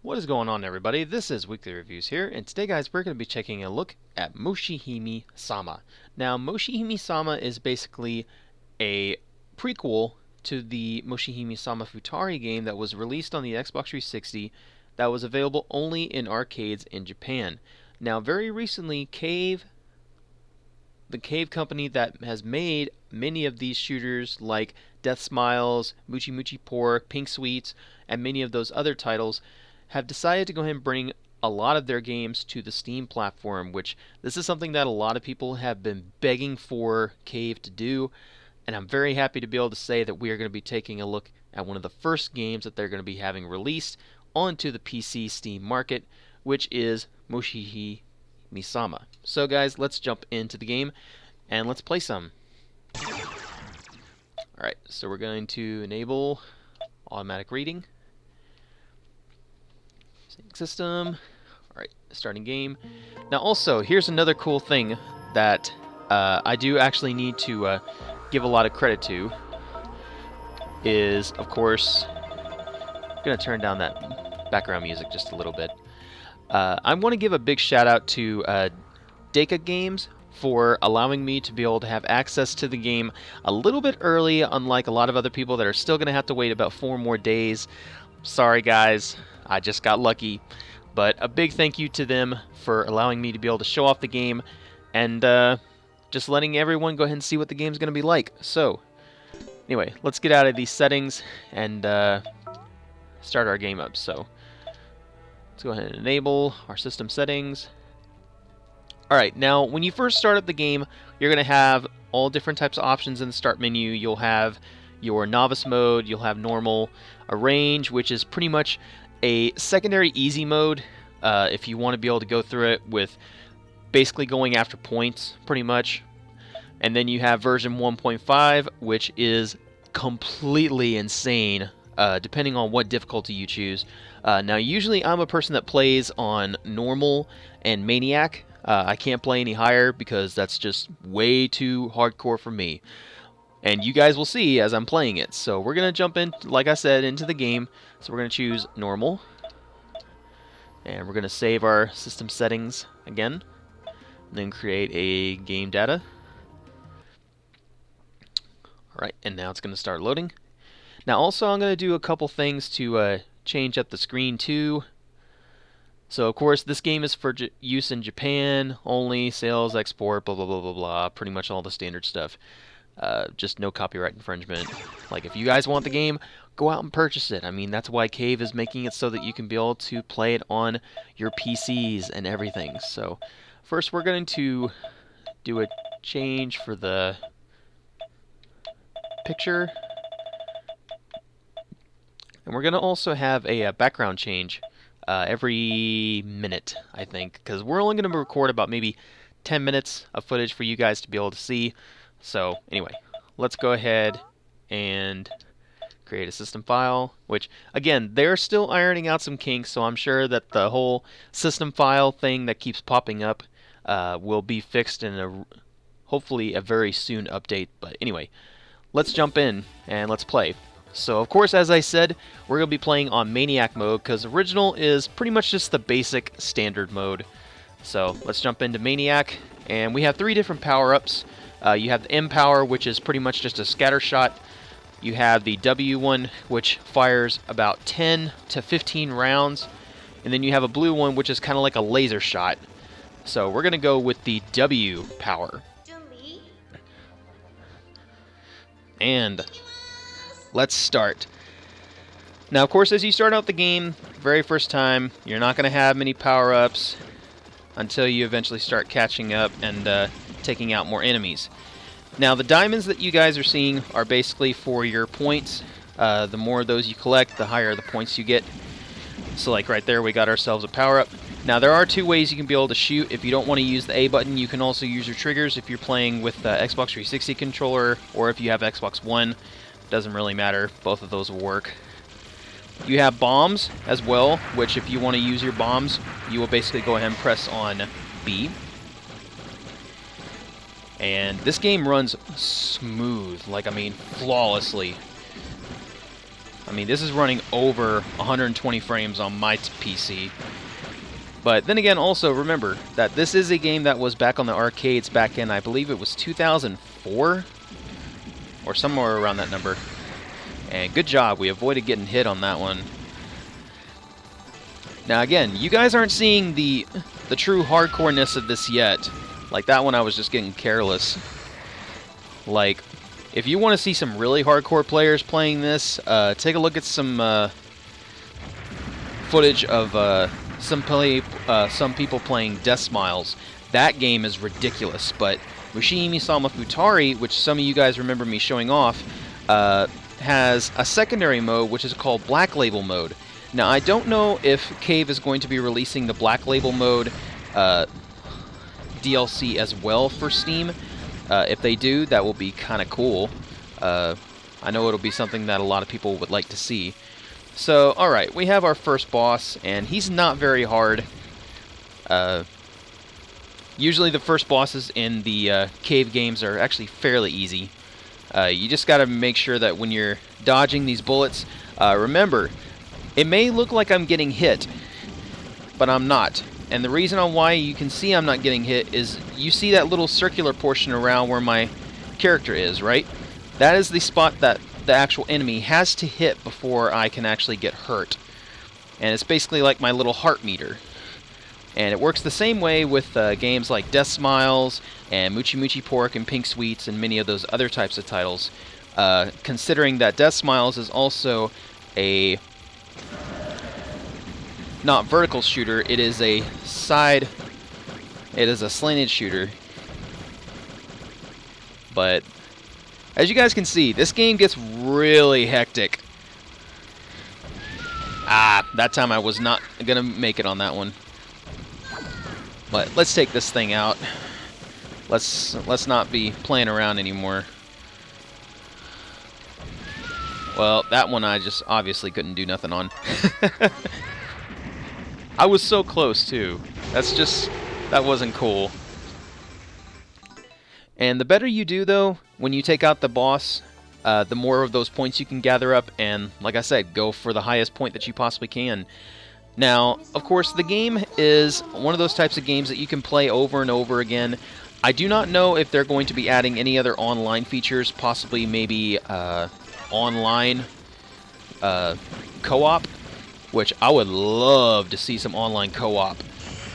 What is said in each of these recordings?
What is going on, everybody? This is Weekly Reviews here, and today, guys, we're going to be taking a look at Mushihimesama. Now, Mushihimesama is basically a prequel to the Mushihimesama Futari game that was released on the Xbox 360 that was available only in arcades in Japan. Now, very recently, the Cave company that has made many of these shooters like Death Smiles, Muchi Muchi Pork, Pink Sweets, and many of those other titles, have decided to go ahead and bring a lot of their games to the Steam platform, which this is something that a lot of people have been begging for Cave to do, and I'm very happy to be able to say that we are going to be taking a look at one of the first games that they're going to be having released onto the PC Steam market, which is Mushihimesama. So guys, let's jump into the game and let's play some. Alright, so we're going to enable automatic reading. System. Alright, starting game. Now also, here's another cool thing that I do actually need to give a lot of credit to is, of course, I'm going to turn down that background music just a little bit. I want to give a big shout out to Degica Games for allowing me to be able to have access to the game a little bit early, unlike a lot of other people that are still going to have to wait about 4 more days. Sorry guys, I just got lucky, but a big thank you to them for allowing me to be able to show off the game and just letting everyone go ahead and see what the game's going to be like. So, anyway, let's get out of these settings and start our game up. So, let's go ahead and enable our system settings. Alright, now when you first start up the game, you're going to have all different types of options in the start menu. You'll have your novice mode, you'll have normal, arrange, which is pretty much a secondary easy mode if you want to be able to go through it with basically going after points, pretty much. And then you have version 1.5, which is completely insane, depending on what difficulty you choose. Now, usually I'm a person that plays on normal and maniac. I can't play any higher because that's just way too hardcore for me. And you guys will see as I'm playing it. So we're going to jump in, like I said, into the game. So we're going to choose normal. And we're going to save our system settings again. And then create a game data. Alright, and now it's going to start loading. Now also I'm going to do a couple things to change up the screen too. So of course this game is for use in Japan only, sales, export, blah blah blah blah blah, pretty much all the standard stuff. Just no copyright infringement. Like, if you guys want the game, go out and purchase it. I mean, that's why Cave is making it so that you can be able to play it on your PCs and everything. So, first we're going to do a change for the picture. And we're going to also have a background change every minute, I think. Because we're only going to record about maybe 10 minutes of footage for you guys to be able to see. So, anyway, let's go ahead and create a system file, which, again, they're still ironing out some kinks, so I'm sure that the whole system file thing that keeps popping up will be fixed in hopefully a very soon update. But anyway, let's jump in and let's play. So, of course, as I said, we're going to be playing on Maniac mode, because original is pretty much just the basic standard mode. So, let's jump into Maniac, and we have 3 different power-ups. You have the M power, which is pretty much just a scatter shot. You have the W one, which fires about 10 to 15 rounds. And then you have a blue one, which is kind of like a laser shot. So we're going to go with the W power. And let's start. Now, of course, as you start out the game, very first time, you're not going to have many power-ups until you eventually start catching up and taking out more enemies. Now, the diamonds that you guys are seeing are basically for your points. The more of those you collect, the higher the points you get. So, like right there, we got ourselves a power-up. Now, there are 2 ways you can be able to shoot. If you don't want to use the A button, you can also use your triggers if you're playing with the Xbox 360 controller, or if you have Xbox One. Doesn't really matter. Both of those will work. You have bombs as well, which if you want to use your bombs, you will basically go ahead and press on B. And this game runs smooth, like, I mean, flawlessly. I mean, this is running over 120 frames on my PC. But then again, also remember that this is a game that was back on the arcades back in, I believe it was 2004? Or somewhere around that number. And good job, we avoided getting hit on that one. Now again, you guys aren't seeing the true hardcoreness of this yet. Like that one I was just getting careless. Like, if you want to see some really hardcore players playing this, take a look at some footage of some people playing Death Smiles. That game is ridiculous, but Mushihimesama Futari, which some of you guys remember me showing off, has a secondary mode which is called Black Label mode. Now, I don't know if Cave is going to be releasing the Black Label mode DLC as well for Steam. If they do, that will be kind of cool. I know it'll be something that a lot of people would like to see. So, alright, we have our first boss, and he's not very hard. Usually the first bosses in the Cave games are actually fairly easy. You just gotta make sure that when you're dodging these bullets, remember, it may look like I'm getting hit, but I'm not. And the reason on why you can see I'm not getting hit is you see that little circular portion around where my character is, right? That is the spot that the actual enemy has to hit before I can actually get hurt. And it's basically like my little heart meter. And it works the same way with games like Death Smiles and Mochi Mochi Pork and Pink Sweets and many of those other types of titles. Considering that Death Smiles is also a not vertical shooter, it is a slanted shooter. But as you guys can see, this game gets really hectic. That time I was not gonna make it on that one. But let's take this thing out. Let's not be playing around anymore. Well, that one I just obviously couldn't do nothing on. I was so close too. That wasn't cool. And the better you do though, when you take out the boss, the more of those points you can gather up, and like I said, go for the highest point that you possibly can. Now, of course, the game is one of those types of games that you can play over and over again. I do not know if they're going to be adding any other online features, possibly maybe online co-op, which I would love to see some online co-op.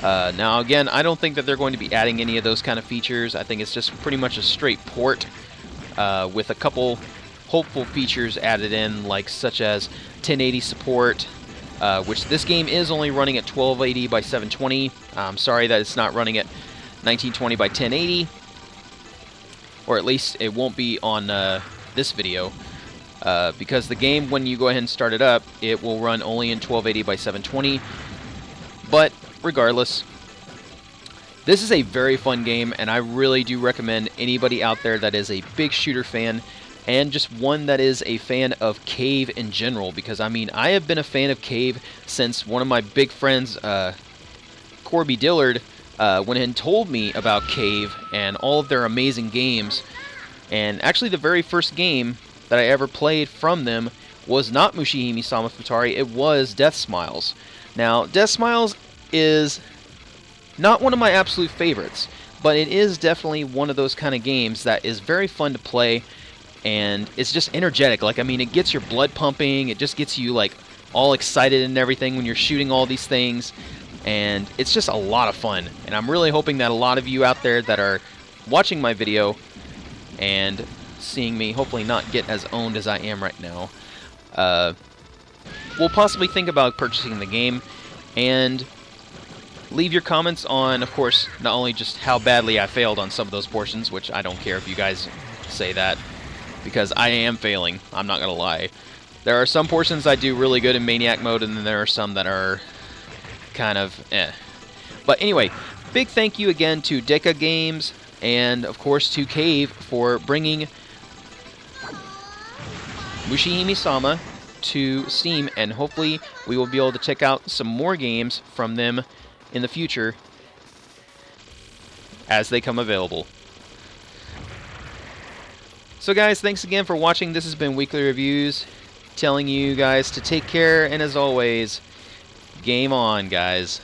Now, again, I don't think that they're going to be adding any of those kind of features. I think it's just pretty much a straight port with a couple hopeful features added in, like such as 1080 support, which this game is only running at 1280 by 720. I'm sorry that it's not running at 1920 by 1080, or at least it won't be on this video, because the game, when you go ahead and start it up, it will run only in 1280 by 720. But regardless, this is a very fun game, and I really do recommend anybody out there that is a big shooter fan, and just one that is a fan of Cave in general, because I mean, I have been a fan of Cave since one of my big friends, Corby Dillard, went ahead and told me about Cave and all of their amazing games. And actually the very first game that I ever played from them was not Mushihimesama Futari, it was Death Smiles. Now, Death Smiles is not one of my absolute favorites, but it is definitely one of those kind of games that is very fun to play, and it's just energetic. Like, I mean, it gets your blood pumping, it just gets you, like, all excited and everything when you're shooting all these things, and it's just a lot of fun. And I'm really hoping that a lot of you out there that are watching my video and seeing me hopefully not get as owned as I am right now, will possibly think about purchasing the game, and leave your comments on, of course, not only just how badly I failed on some of those portions, which I don't care if you guys say that, because I am failing, I'm not gonna lie. There are some portions I do really good in Maniac mode, and then there are some that are kind of But anyway, big thank you again to Degica Games, and of course to Cave, for bringing Mushihimesama to Steam, and hopefully we will be able to check out some more games from them in the future as they come available. So guys, thanks again for watching. This has been Wii-kly Reviews. telling you guys to take care, and as always, game on, guys.